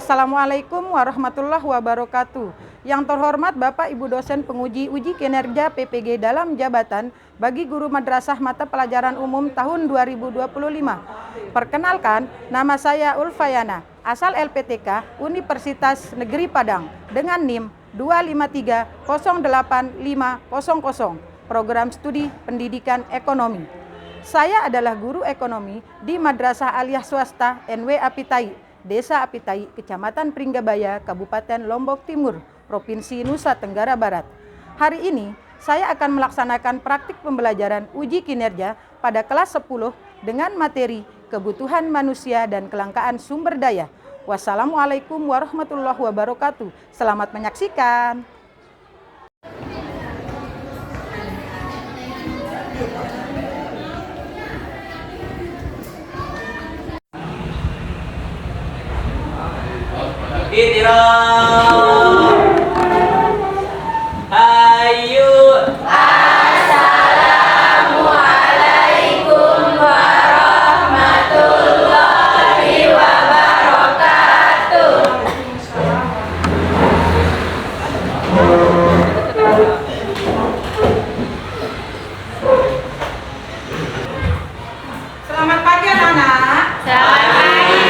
Assalamualaikum warahmatullahi wabarakatuh. Yang terhormat Bapak Ibu dosen penguji uji kinerja PPG dalam jabatan bagi guru madrasah mata pelajaran umum tahun 2025. Perkenalkan, nama saya Ulfayana, asal LPTK Universitas Negeri Padang dengan NIM 253085000, program studi pendidikan ekonomi. Saya adalah guru ekonomi di Madrasah Aliyah Swasta NW Apitai, Desa Apitai, Kecamatan Pringgabaya, Kabupaten Lombok Timur, Provinsi Nusa Tenggara Barat. Hari ini saya akan melaksanakan praktik pembelajaran uji kinerja pada kelas 10 dengan materi kebutuhan manusia dan kelangkaan sumber daya. Wassalamualaikum warahmatullahi wabarakatuh. Selamat menyaksikan. Hayu. Assalamualaikum warahmatullahi wabarakatuh. Selamat pagi anak-anak. Selamat pagi.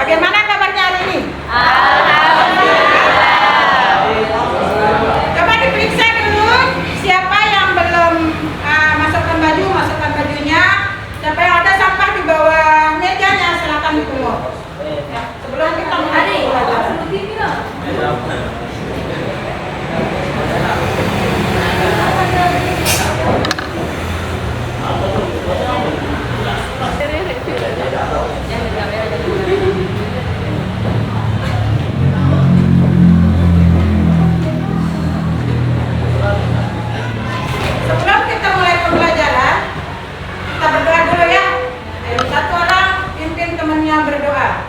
Bagaimana kabarnya hari ini? Coba diperiksa dulu siapa yang belum masukkan bajunya. Siapa yang ada sampah di bawah mejanya silakan dipungut. Sebelum kita mulai pelajaran. Sebelum kita mulai pembelajaran, kita berdoa dulu ya. Ayo, satu orang pimpin temannya berdoa.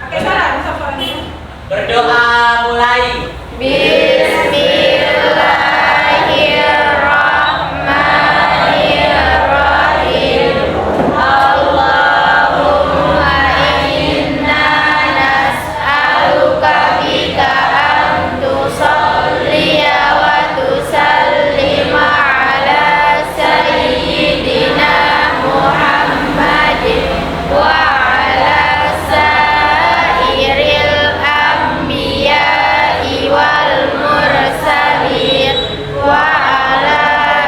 Pakai suara, bisa suaranya. Berdoa mulai. Bismillahirrahmanirrahim. Allahumma inna nas'aluka bika an tusalliya wa tusallima ala sayyidina Muhammadin wa ala sairil anbiya'i wal mursalin wa ala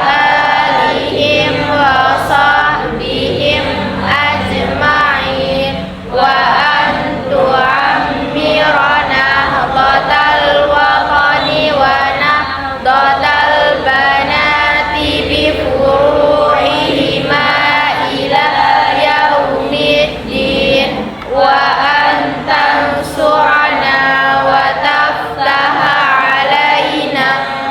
alihim wa sahbihim ajma'in wa an tu'ammirana haqatal waqani wa nahdatal banati bi furu'ihima ila yaumiddin wa an tansurana wa taftaha alaina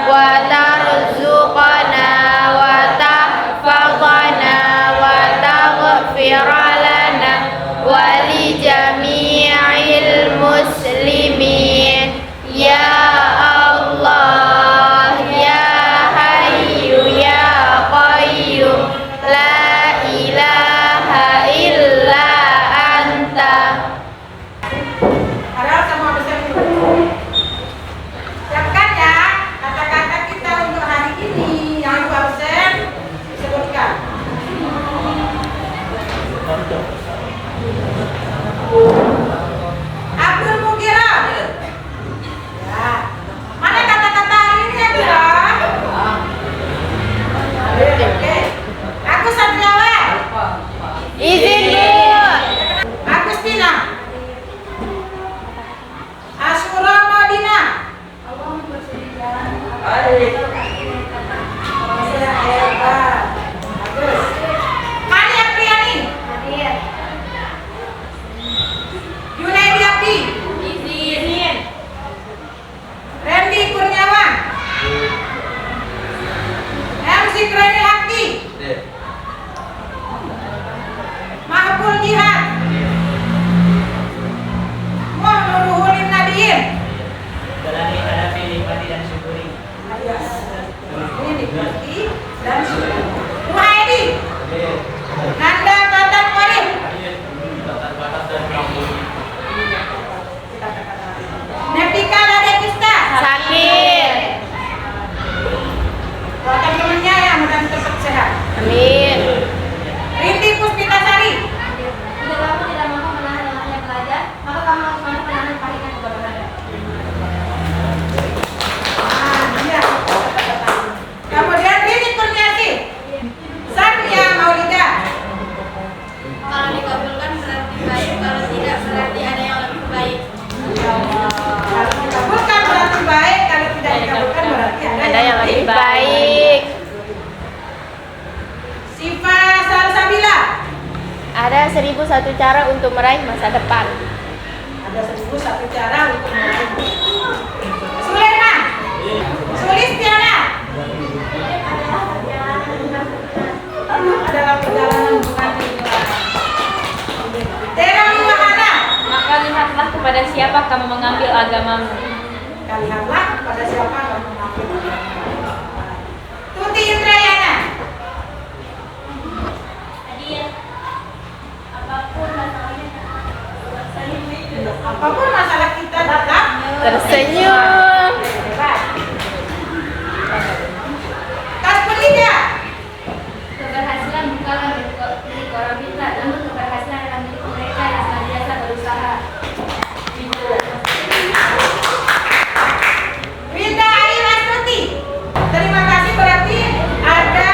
wa tarzuqana wa tahfazana wa taghfira lana wa li jami'il muslimin ya Allah ya Hayyu ya Qayyum la ilaha illa anta. Harap sama besar dulu. Siapkan ya kata-kata kita untuk hari ini yang absen disebutkan. Abdul Mugira. Ya. Mana kata-kata hari ini ya, Bira? Oke. Aku Satriawan. Izin Bu. Agustina. Asyura Madina. Bagus. Mani Apriani. Ada 1001 cara untuk meraih masa depan. Ada 1001 cara untuk meraih. Sulena, Sulistiana. Adalah perjalanan bukan tujuan. Tera Wahana. Maka lihatlah kepada siapa kamu mengambil agamamu. Lihatlah kepada siapa kamu mengambil. Tuti Indrayana. Apapun masalah kita tetap Tersenyum. Kas Pelida. Keberhasilan bukanlah milik orang pintar, namun keberhasilan adalah milik mereka yang senantiasa berusaha. Winda Ayu Astuti. Terima kasih, berarti ada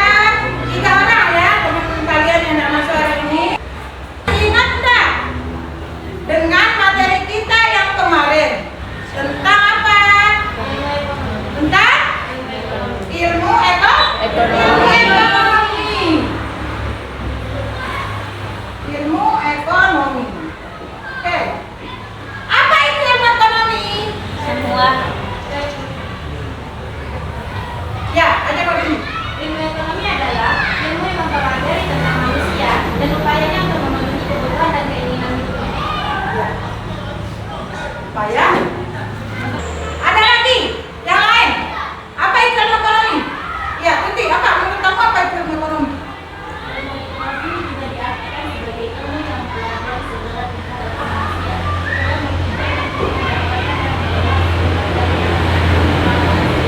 3 orang ya teman-teman kalian yang nak masuk hari ini. Ingat tak dengan materi kita yang kemarin tentang apa? Tentang ilmu ekonomi. Ilmu ekonomi. Oke. Apa itu ilmu ekonomi? Semua Ya, ada Pak ini. ilmu ekonomi adalah ilmu yang mempelajari tentang manusia dan upayanya untuk memenuhi kebutuhan dan keinginan hidupnya. Ya. Supaya ada lagi yang lain. Apa itu ilmu ekonomi? Ya, Tuti, apa menurut kamu apa itu ilmu ekonomi? Ilmu ekonomi bisa diartikan sebagai ilmu yang mempelajari segala tingkah laku manusia dan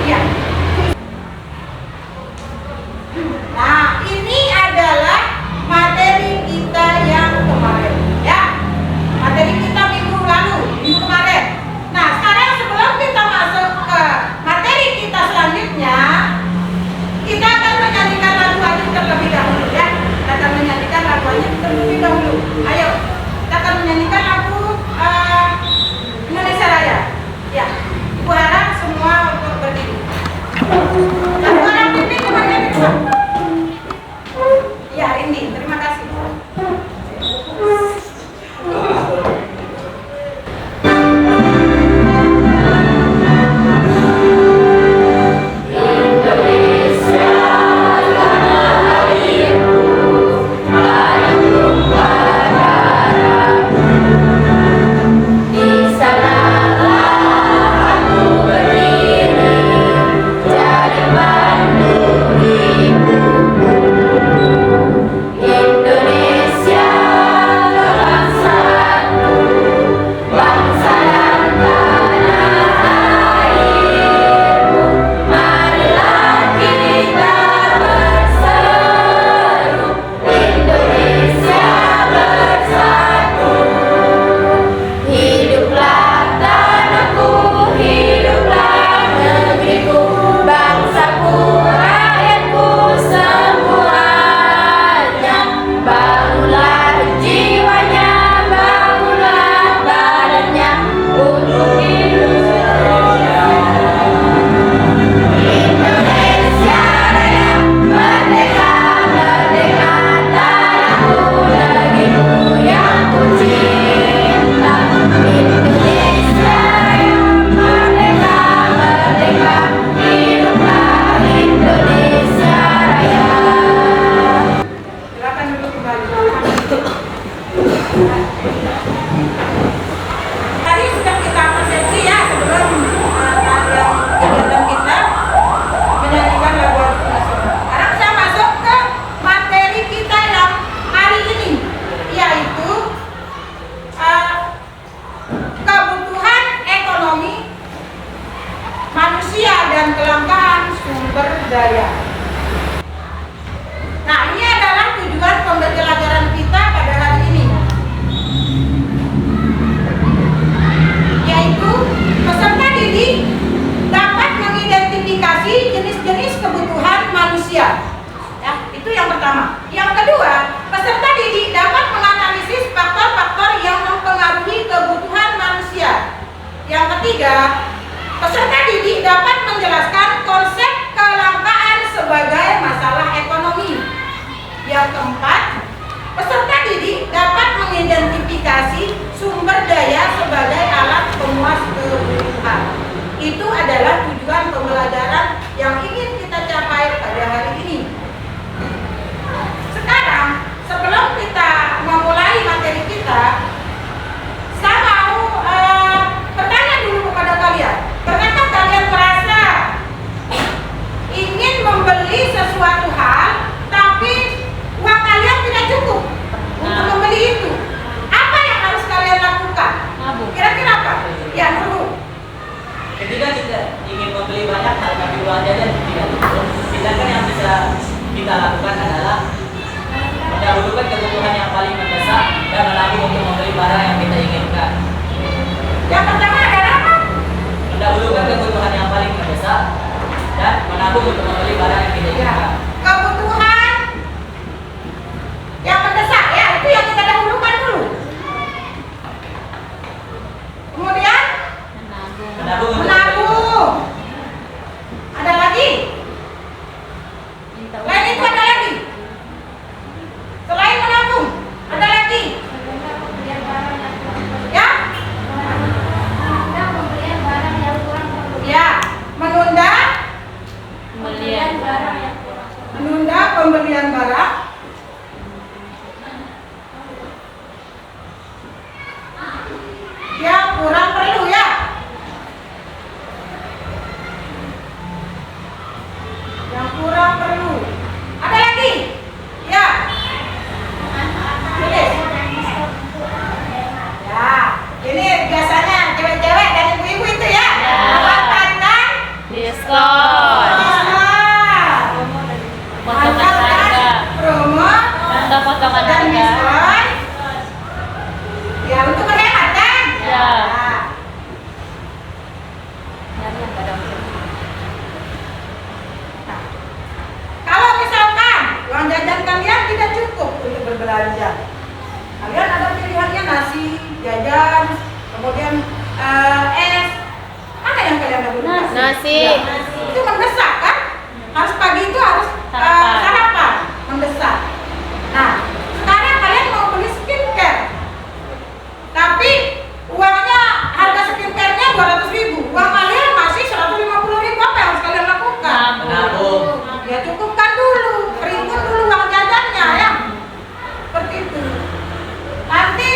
Ya. Nah, ini adalah materi kita yang kemarin, ya. Materi kita minggu lalu, minggu kemarin. Nah, sekarang sebelum kita masuk ke materi kita selanjutnya, kita akan menyanyikan lagu Ajib terlebih dahulu, ya. Kita akan menyanyikan lagu Ajib terlebih dahulu. Ayo, kita akan menyanyikan lagu Indonesia Raya. Ya, Ibu harap semua untuk berdiri. Lagu anak pimpin kemana nih? Ya, ini. Terima kasih. Indonesia didik dapat mengidentifikasi sumber daya sebagai alat pemuas kebutuhan. Itu adalah tujuan pembelajaran yang ingin kita capai pada hari ini. Sekarang, sebelum kita memulai materi kita, saya mau bertanya dulu kepada kalian. Pernahkah kalian merasa ingin membeli sesuatu hal, tapi uang kalian tidak cukup untuk membeli itu? Apa yang harus kalian lakukan? Kira-kira apa? Ya, dulu. Ketika kita ingin membeli banyak hal tapi uangnya tidak cukup, tindakan yang bisa kita lakukan adalah mendahulukan kebutuhan yang paling mendesak dan menabung untuk membeli barang yang kita inginkan. Yang pertama adalah apa? Mendahulukan kebutuhan yang paling mendesak dan menabung untuk membeli barang yang kita inginkan. Kebutuhan yang mendesak, ya, itu yang kita dahulukan dulu. Kemudian Menabung untuk menabung. Ada lagi? Selain itu ada lagi? Selain menabung, ada lagi? Ya? Ya, menunda pembelian barang yang kurang perlu, ya. Yang kurang perlu. Ada lagi? Ya. Tulis. Ya, ini biasanya cewek-cewek dan ibu-ibu itu, ya. Manfaatkan Diskon. Potongan harga. Promo Atau potongan dan harga. diskon. Ya, untuk berhemat, kan? Ya. Nah, kalau misalkan uang jajan kalian tidak cukup untuk berbelanja, kalian ada pilihannya nasi, jajan, kemudian es. Mana yang kalian dahulukan? Nasi. Ya, itu mendesak, kan? Harus pagi itu harus Sarapan. sarapan, mendesak. Nah, sekarang kalian mau beli skincare, tapi uangnya harga skincare-nya 200.000, uang kalian masih 150.000, apa yang harus kalian lakukan? menabung. Ya cukupkan dulu, perhitung dulu uang jajannya, ya. Seperti itu. Nanti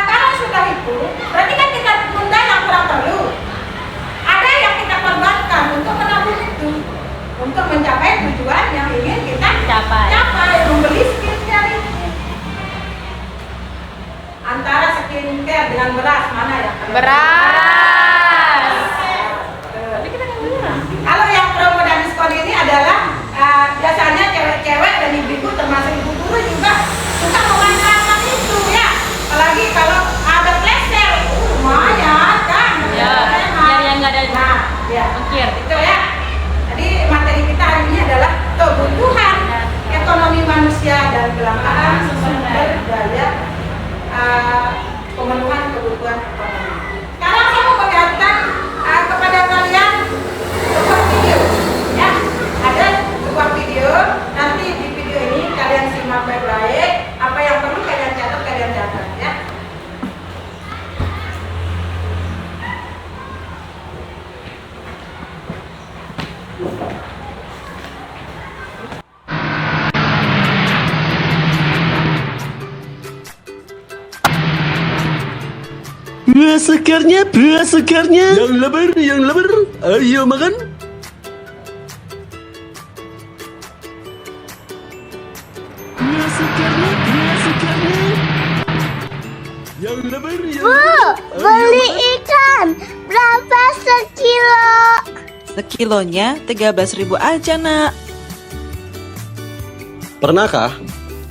kalau sudah itu, berarti kan kita tunda yang kurang perlu. Ada yang kita korbankan untuk menabung itu, untuk mencapai tujuan yang ingin kita capai, membeli skincare ini. Antara skincare dengan beras, mana yang kalian Beras. Kalau yang promo dan diskon ini adalah biasanya cewek-cewek dan ibu-ibu termasuk ibu guru juga suka memanfaatkan itu, ya. Apalagi kalau ada flash sale, lumayan kan? Ya, biar yang nggak ada Nah, ya. ongkir. Itu, ya. Jadi materi kita hari ini adalah kebutuhan ekonomi manusia dan kelangkaan sumber daya pemenuhan kebutuhan ekonomi. Sekarang saya mau perlihatkan kepada kalian sebuah video, ya. Ada sebuah video, nanti di video ini kalian simak baik-baik, apa yang perlu kalian catat, ya. Buah segarnya, yang lebar, ayo makan. Buah segarnya, yang lebar, Beli ikan berapa sekilo? Sekilonya 13.000 aja, Nak. Pernahkah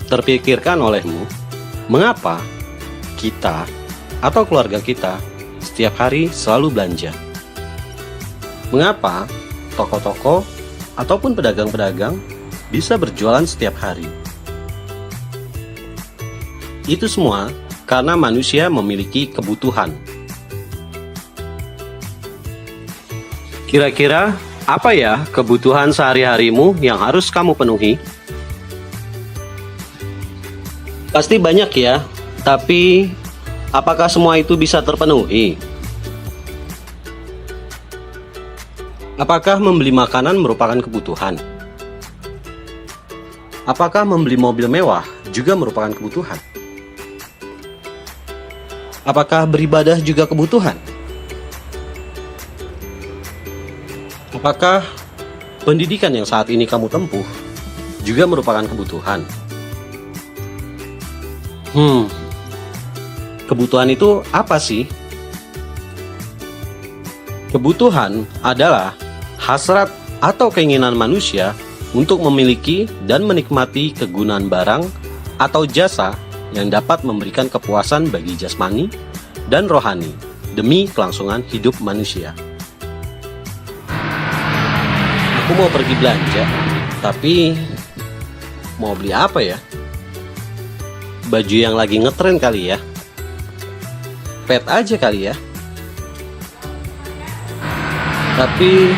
terpikirkan olehmu mengapa kita atau keluarga kita setiap hari selalu belanja? Mengapa toko-toko ataupun pedagang-pedagang bisa berjualan setiap hari? Itu semua karena manusia memiliki kebutuhan. Kira-kira apa ya kebutuhan sehari-harimu yang harus kamu penuhi? Pasti banyak ya, tapi apakah semua itu bisa terpenuhi? Apakah membeli makanan merupakan kebutuhan? Apakah membeli mobil mewah juga merupakan kebutuhan? Apakah beribadah juga kebutuhan? Apakah pendidikan yang saat ini kamu tempuh juga merupakan kebutuhan? Kebutuhan itu apa sih? Kebutuhan adalah hasrat atau keinginan manusia untuk memiliki dan menikmati kegunaan barang atau jasa yang dapat memberikan kepuasan bagi jasmani dan rohani demi kelangsungan hidup manusia. Aku mau pergi belanja, tapi mau beli apa ya? Baju yang lagi ngetren kali ya? Pet aja kali ya? Tapi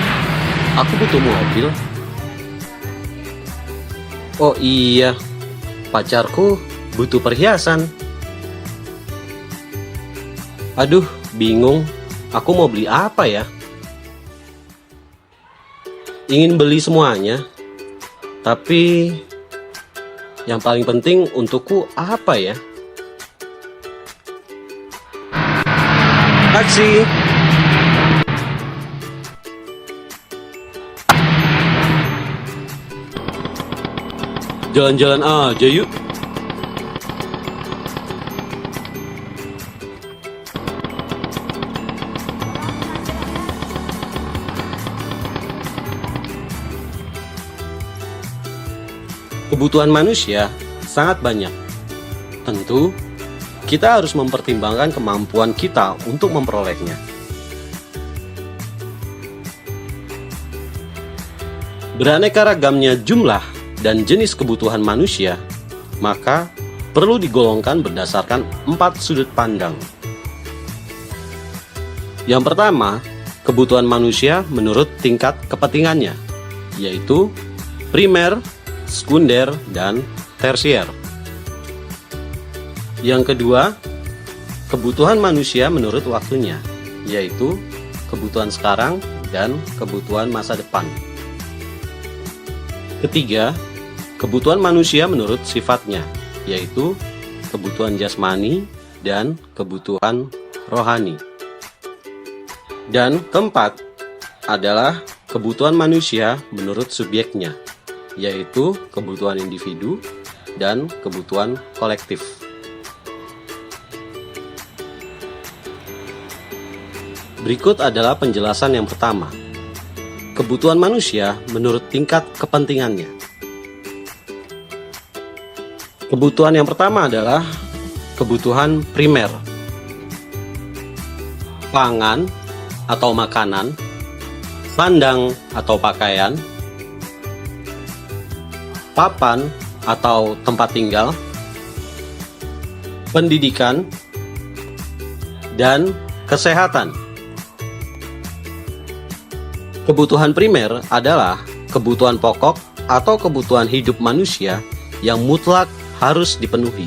aku butuh mobil. Oh iya, pacarku butuh perhiasan. Aduh, bingung. Aku mau beli apa ya? Ingin beli semuanya, tapi yang paling penting untukku apa ya? Taksi. Jalan-jalan aja yuk. Kebutuhan manusia sangat banyak. Tentu, kita harus mempertimbangkan kemampuan kita untuk memperolehnya. Beraneka ragamnya jumlah dan jenis kebutuhan manusia, maka perlu digolongkan berdasarkan 4 sudut pandang. Yang pertama, kebutuhan manusia menurut tingkat kepentingannya, yaitu primer, sekunder, dan tersier. Yang kedua, kebutuhan manusia menurut waktunya, yaitu kebutuhan sekarang dan kebutuhan masa depan. Ketiga, kebutuhan manusia menurut sifatnya, yaitu kebutuhan jasmani dan kebutuhan rohani. Dan keempat adalah kebutuhan manusia menurut subjeknya, yaitu kebutuhan individu dan kebutuhan kolektif. Berikut adalah penjelasan yang pertama. Kebutuhan manusia menurut tingkat kepentingannya. Kebutuhan yang pertama adalah kebutuhan primer. Pangan atau makanan, sandang atau pakaian, papan atau tempat tinggal, pendidikan, dan kesehatan. Kebutuhan primer adalah kebutuhan pokok atau kebutuhan hidup manusia yang mutlak harus dipenuhi.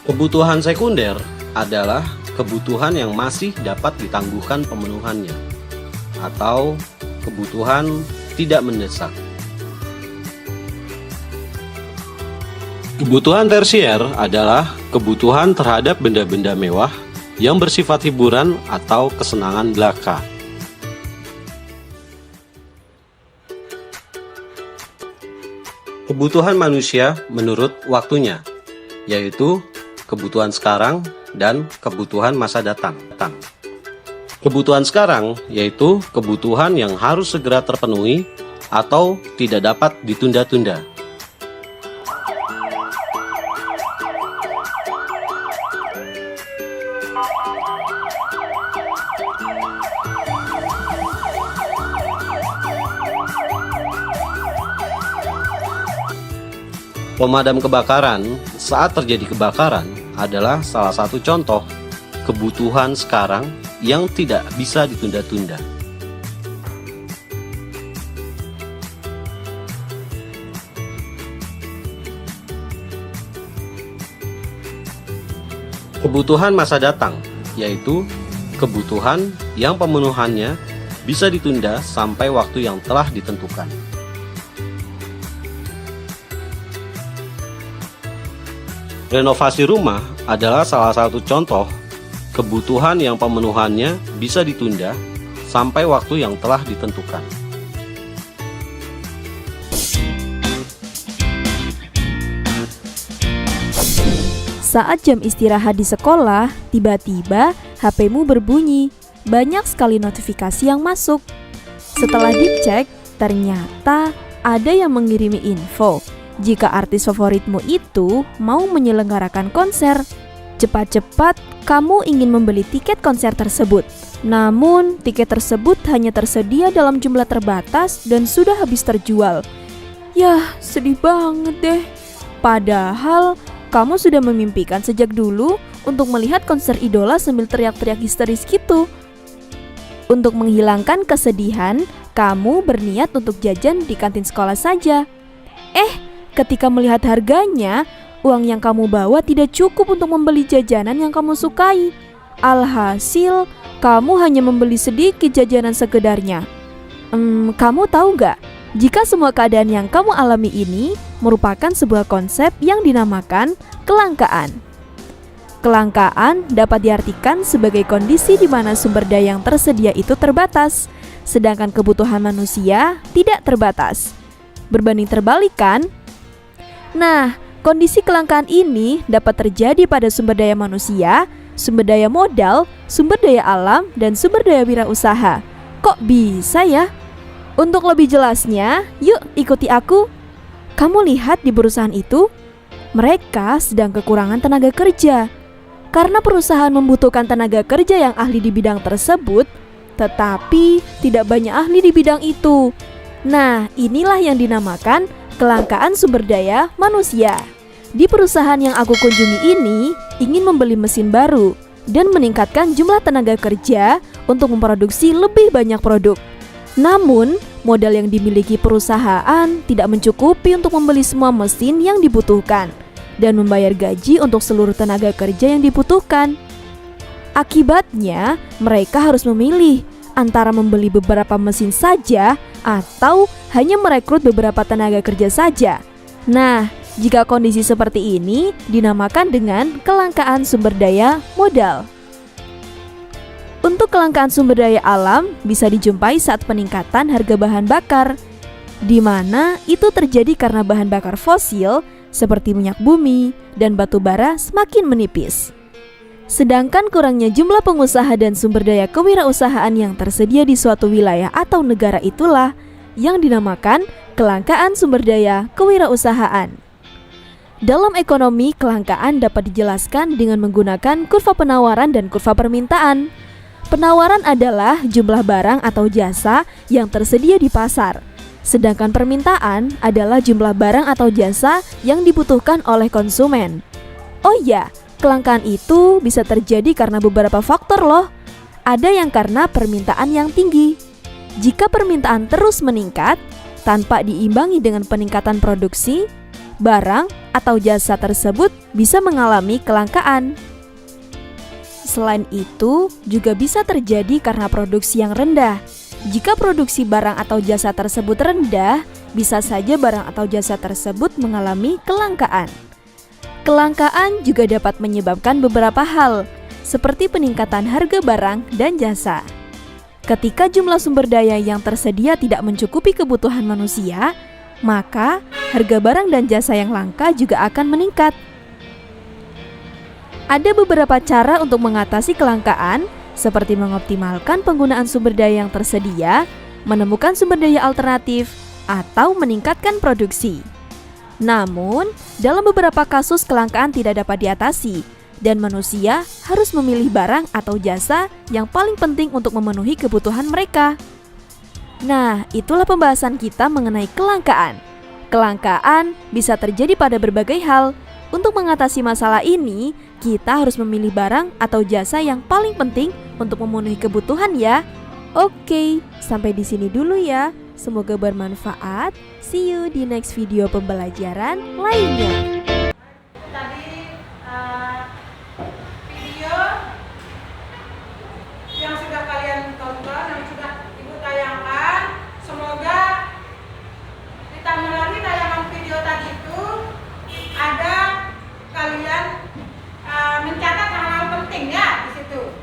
Kebutuhan sekunder adalah kebutuhan yang masih dapat ditangguhkan pemenuhannya, atau kebutuhan tidak mendesak. Kebutuhan tersier adalah kebutuhan terhadap benda-benda mewah yang bersifat hiburan atau kesenangan belaka. Kebutuhan manusia menurut waktunya, yaitu kebutuhan sekarang dan kebutuhan masa datang. Kebutuhan sekarang yaitu kebutuhan yang harus segera terpenuhi atau tidak dapat ditunda-tunda. Pemadam kebakaran saat terjadi kebakaran adalah salah satu contoh kebutuhan sekarang yang tidak bisa ditunda-tunda. Kebutuhan masa datang, yaitu kebutuhan yang pemenuhannya bisa ditunda sampai waktu yang telah ditentukan. Renovasi rumah adalah salah satu contoh kebutuhan yang pemenuhannya bisa ditunda sampai waktu yang telah ditentukan. Saat jam istirahat di sekolah, tiba-tiba HP-mu berbunyi. Banyak sekali notifikasi yang masuk. Setelah dicek, ternyata ada yang mengirimi info jika artis favoritmu itu mau menyelenggarakan konser. Cepat-cepat kamu ingin membeli tiket konser tersebut. Namun, tiket tersebut hanya tersedia dalam jumlah terbatas dan sudah habis terjual. Yah, sedih banget deh. Padahal kamu sudah memimpikan sejak dulu untuk melihat konser idola sambil teriak-teriak histeris gitu. Untuk menghilangkan kesedihan, kamu berniat untuk jajan di kantin sekolah saja. Ketika melihat harganya, uang yang kamu bawa tidak cukup untuk membeli jajanan yang kamu sukai. Alhasil, kamu hanya membeli sedikit jajanan sekedarnya. Kamu tahu nggak? Jika semua keadaan yang kamu alami ini merupakan sebuah konsep yang dinamakan kelangkaan. Kelangkaan dapat diartikan sebagai kondisi di mana sumber daya yang tersedia itu terbatas, sedangkan kebutuhan manusia tidak terbatas. Berbanding terbalik kan? Nah, kondisi kelangkaan ini dapat terjadi pada sumber daya manusia, sumber daya modal, sumber daya alam, dan sumber daya wirausaha. Kok bisa ya? Untuk lebih jelasnya, yuk ikuti aku. Kamu lihat di perusahaan itu, mereka sedang kekurangan tenaga kerja. Karena perusahaan membutuhkan tenaga kerja yang ahli di bidang tersebut, tetapi tidak banyak ahli di bidang itu. Nah, inilah yang dinamakan kelangkaan sumber daya manusia. Di perusahaan yang aku kunjungi ini, ingin membeli mesin baru dan meningkatkan jumlah tenaga kerja untuk memproduksi lebih banyak produk. Namun, modal yang dimiliki perusahaan tidak mencukupi untuk membeli semua mesin yang dibutuhkan dan membayar gaji untuk seluruh tenaga kerja yang dibutuhkan. Akibatnya, mereka harus memilih antara membeli beberapa mesin saja atau hanya merekrut beberapa tenaga kerja saja. Nah, jika kondisi seperti ini dinamakan dengan kelangkaan sumber daya modal. Untuk kelangkaan sumber daya alam bisa dijumpai saat peningkatan harga bahan bakar, di mana itu terjadi karena bahan bakar fosil seperti minyak bumi dan batu bara semakin menipis. Sedangkan kurangnya jumlah pengusaha dan sumber daya kewirausahaan yang tersedia di suatu wilayah atau negara itulah yang dinamakan kelangkaan sumber daya kewirausahaan. Dalam ekonomi, kelangkaan dapat dijelaskan dengan menggunakan kurva penawaran dan kurva permintaan. Penawaran adalah jumlah barang atau jasa yang tersedia di pasar. Sedangkan permintaan adalah jumlah barang atau jasa yang dibutuhkan oleh konsumen. Oh iya, kelangkaan itu bisa terjadi karena beberapa faktor loh. Ada yang karena permintaan yang tinggi. Jika permintaan terus meningkat tanpa diimbangi dengan peningkatan produksi, barang atau jasa tersebut bisa mengalami kelangkaan. Selain itu, juga bisa terjadi karena produksi yang rendah. Jika produksi barang atau jasa tersebut rendah, bisa saja barang atau jasa tersebut mengalami kelangkaan. Kelangkaan juga dapat menyebabkan beberapa hal, seperti peningkatan harga barang dan jasa. Ketika jumlah sumber daya yang tersedia tidak mencukupi kebutuhan manusia, maka harga barang dan jasa yang langka juga akan meningkat. Ada beberapa cara untuk mengatasi kelangkaan, seperti mengoptimalkan penggunaan sumber daya yang tersedia, menemukan sumber daya alternatif, atau meningkatkan produksi. Namun, dalam beberapa kasus kelangkaan tidak dapat diatasi, dan manusia harus memilih barang atau jasa yang paling penting untuk memenuhi kebutuhan mereka. Nah, itulah pembahasan kita mengenai kelangkaan. Kelangkaan bisa terjadi pada berbagai hal. Untuk mengatasi masalah ini, kita harus memilih barang atau jasa yang paling penting untuk memenuhi kebutuhan ya. Oke, sampai di sini dulu ya. Semoga bermanfaat. See you di next video pembelajaran lainnya. Tadi penting ya di situ.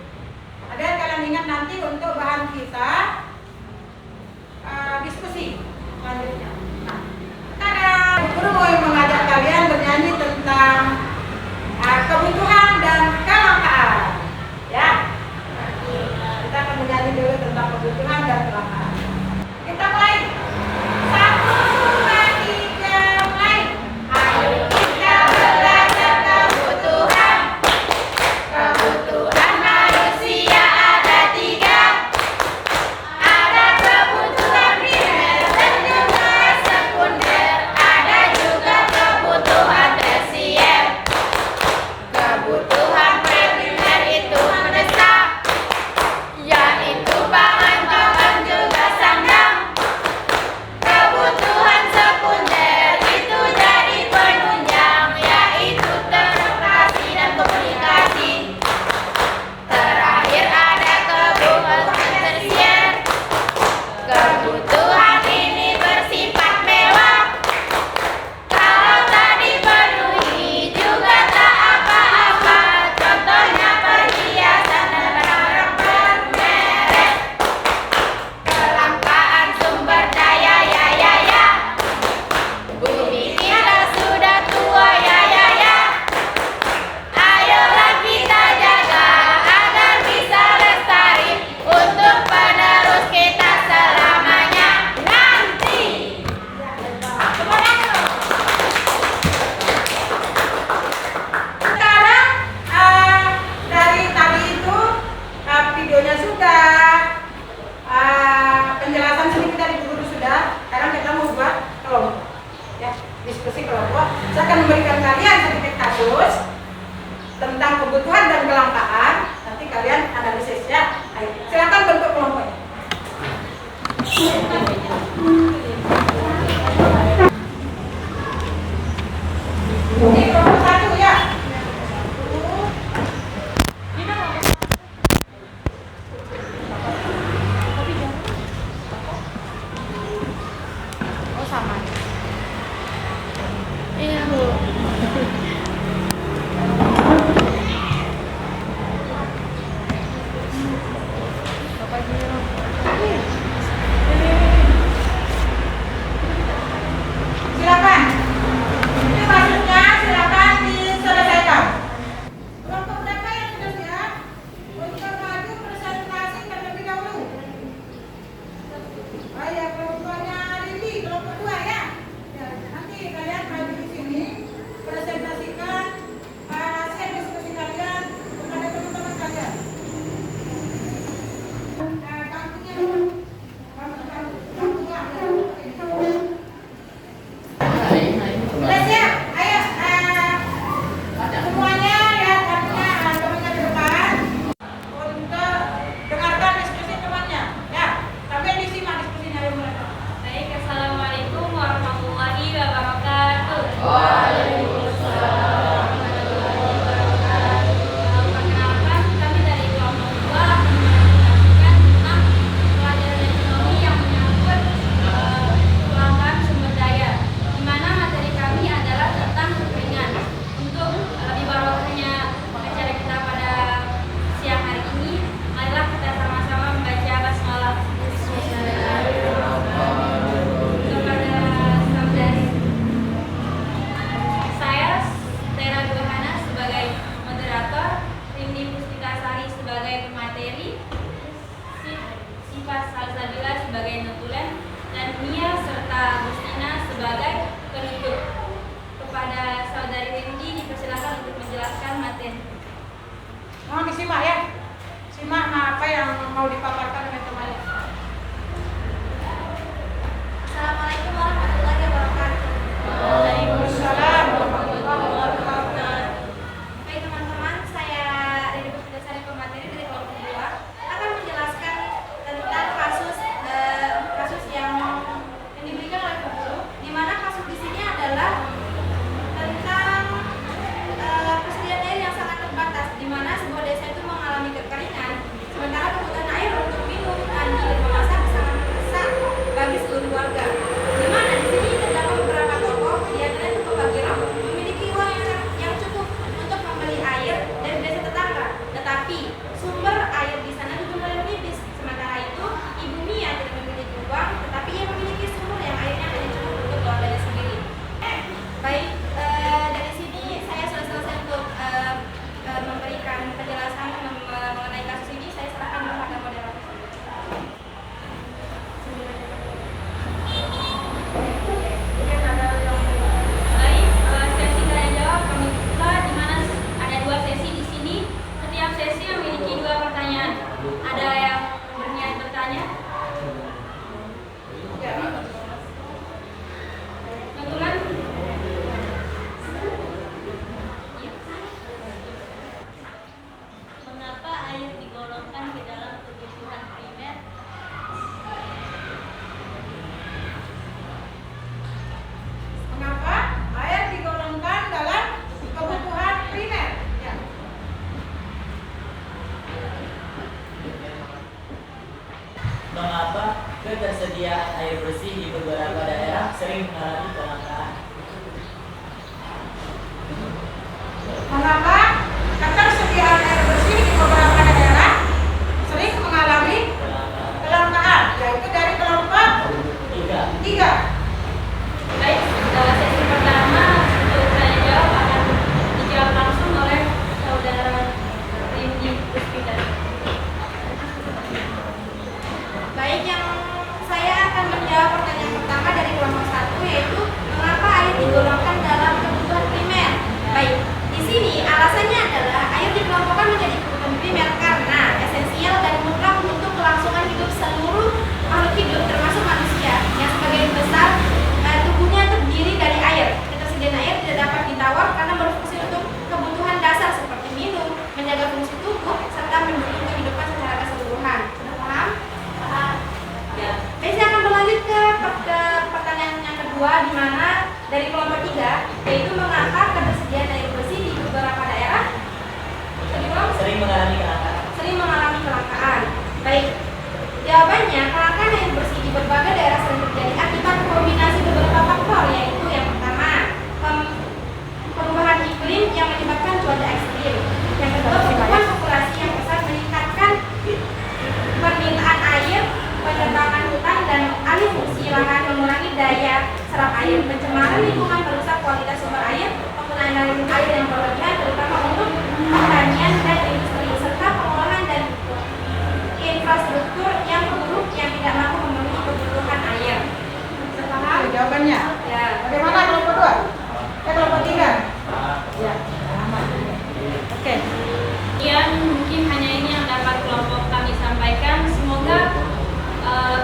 Ada kalian ingat nanti untuk bahan kita diskusi selanjutnya. Nah, tada, guru mau mengajak kalian bernyanyi tentang kebutuhan dan kelangkaan. Ya, kita akan bernyanyi dulu tentang kebutuhan dan kelangkaan. Kita mulai. 1, 2, 3, mulai. Ayo kita belajar kebutuhan. Kebutuhan manusia ada 3. Ada kebutuhan primer dan juga sekunder. Ada juga kebutuhan tersier. Kebutuhan primer itu mendesak, yaitu pangan, papan, juga sandang. Kebutuhan sekunder itu jadi penunjang, yaitu transportasi dan komunikasi. Terakhir ada kebutuhan tersier. Kebutuhan ini bersifat mewah. Kalau tak dipenuhi juga tak apa-apa. Contohnya perhiasan dan barang-barang bermerek. Kelangkaan sumber daya ya. Bumi kita sudah tua ya. Ayolah kita jaga agar bisa lestari untuk penerus kita selamanya nanti. Sekarang dari tadi itu videonya sudah, penjelasan sedikit dari guru sudah. Sekarang kita mau buat kelompok, ya, diskusi kelompok. Saya akan memberikan kalian sedikit kasus tentang kebutuhan dan kelangkaan. Nanti kalian analisis ya. Ayo, silakan bentuk kelompoknya. Ini kelompok 1 ya. Oh sama. Iya, Bu. Silakan. Ini maksudnya silakan diselesaikan. Kelompok berapa yang sudah siap? Untuk maju presentasi terlebih dahulu. Ayo kelompoknya Rindi, kelompok 2 ya. Ya, nanti kalian maju di sini presentasikan hasil diskusi kalian kepada teman-teman kalian. Sudah siap? Ayo, semuanya lihat kartunya, temannya di depan untuk dengarkan diskusi temannya. Ya, sampai disimak diskusinya dari mereka. Baik, Assalamualaikum warahmatullahi wabarakatuh. Perkenalkan, kami dari kelompok 2 akan mempresentasikan tentang pelajaran ekonomi yang menyangkut kelangkaan sumber daya, di mana materi kami adalah tentang kekeringan. Untuk lebih barokahnya acara kita pada siang hari ini, marilah kita sama-sama membaca basmalah. Bismillahirrahmanirrahim. Kepada Sabdas. yaitu mengapa ketersediaan air bersih di beberapa daerah sering mengalami kelangkaan. Baik, jawabannya kelangkaan air bersih di berbagai daerah sering terjadi akibat kombinasi beberapa faktor, yaitu yang pertama perubahan iklim yang menyebabkan cuaca ekstrim. Yang kedua, pertumbuhan populasi yang pesat meningkatkan permintaan air, penebangan hutan dan alih fungsi lahan mengurangi daya serap air, pencemaran lingkungan merusak kualitas sumber air, penggunaan air yang berlebihan terutama untuk pertanian dan industri, serta pengolahan dan infrastruktur yang buruk yang tidak mampu memenuhi kebutuhan air. Sepaham? Jawabannya. Ya. Bagaimana kelompok 2? Kelompok 3? Ya. Oke. Sekian mungkin hanya ini yang dapat kelompok kami sampaikan. Semoga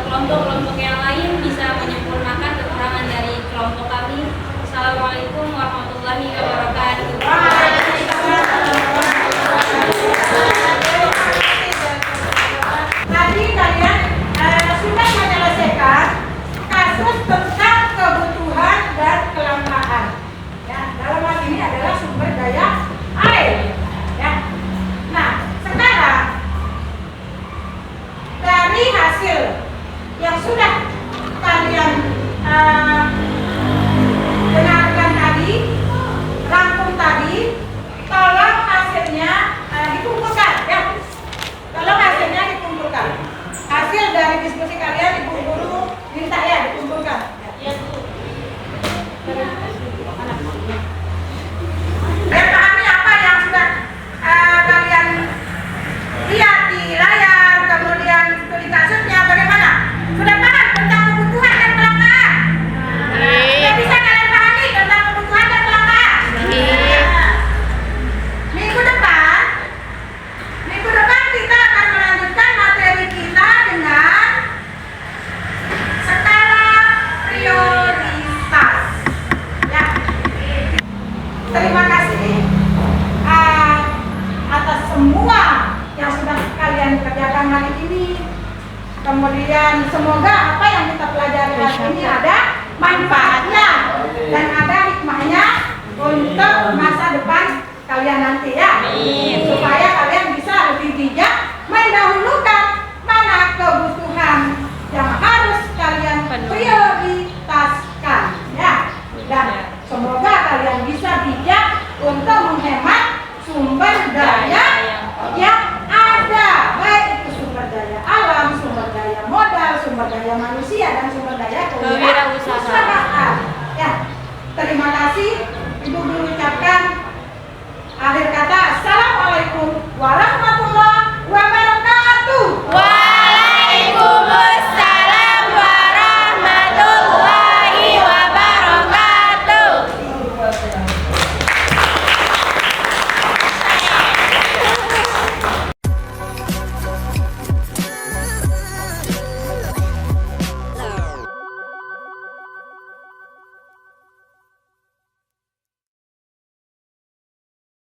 kelompok-kelompok yang lain bisa menyempurnakan kekurangan dari kelompok kami. Assalamualaikum warahmatullahi wabarakatuh. Tadi kalian sudah menyelesaikan kasus tentang kebutuhan dan kelangkaan. Ya, dalam hal ini adalah sumber daya air. Ya. Nah, sekarang dari hasil yang sudah kalian dengarkan tadi, rangkum tadi, tolong hasilnya dikumpulkan ya. Tolong hasilnya dikumpulkan. Hasil dari diskusi kalian Ibu Guru minta ya dikumpulkan. Ya, Bu. Dan pahami apa yang sudah kalian lihat di layar, kemudian studi kasusnya bagaimana? Sudah paham tentang kebutuhan dan kelangkaan? Sudah bisa kalian pahami tentang kebutuhan dan kelangkaan? Minggu depan kita akan melanjutkan materi kita dengan skala prioritas. Ya. Terima kasih atas semua yang sudah kalian kerjakan hari ini. Kemudian semoga apa yang kita pelajari hari ini ada manfaatnya dan ada hikmahnya untuk masa depan kalian nanti ya. Supaya kalian bisa lebih bijak mendahulukan mana kebutuhan yang harus kalian prioritaskan ya. Dan semoga kalian bisa bijak untuk menghemat sumber daya yang ada, baik itu sumber daya alam, sumber daya modal, sumber daya manusia, dan sumber daya kewirausahaan. Ya, terima kasih.